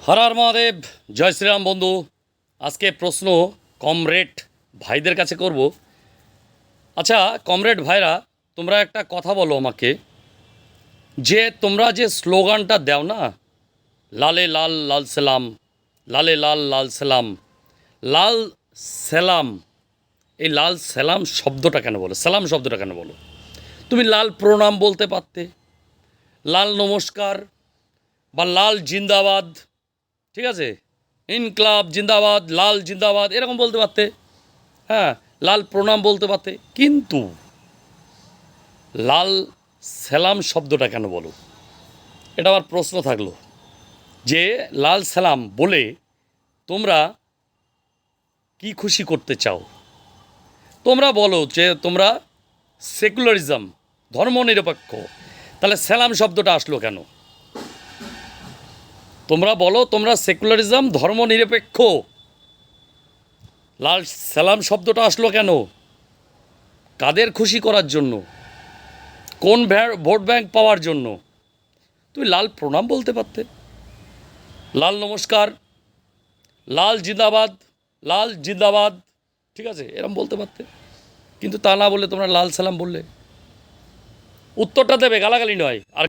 হর হর মহাদেব, জয় শ্রীরাম বন্ধু। আজকে প্রশ্ন কমরেড ভাইদের কাছে করব। আচ্ছা কমরেড ভাইরা, তোমরা একটা কথা বলো আমাকে, যে তোমরা যে স্লোগানটা দাও না, লালে লাল লাল সালাম, লালে লাল লাল সালাম, লাল সালাম, এই লাল সালাম শব্দটা কেন বলো? সালাম শব্দটা কেন বলো? তুমি লাল প্রণাম বলতে পারতে, লাল নমস্কার, বা লাল জিন্দাবাদ, ঠিক আছে, ইনকলাব জিন্দাবাদ, লাল জিন্দাবাদ, এরকম বলতে পারতে। হ্যাঁ, লাল প্রণাম বলতে পারতে, কিন্তু লাল সালাম শব্দটা কেন বলো? এটা আমার প্রশ্ন থাকলো, যে লাল সালাম বলে তোমরা কি খুশি করতে চাও? তোমরা বলো যে তোমরা সেকুলারিজম, ধর্মনিরপেক্ষ, তাহলে সালাম শব্দটা আসলো কেন? তোমরা বলো তোমরা সেকুলারিজম, ধর্মনিরপেক্ষ, লাল সালাম শব্দটা আসলো কেন? কাদের খুশি করার জন্য? কোন ভোট ব্যাংক পাওয়ার জন্য? তুমি লাল প্রণাম বলতে পারতে, লাল নমস্কার, লাল জিন্দাবাদ, লাল জিন্দাবাদ, ঠিক আছে, এরকম বলতে পারতে। কিন্তু তা না বলে তোমরা লাল সালাম বললে। উত্তরটা দেবে, গালাগালি নয়। আর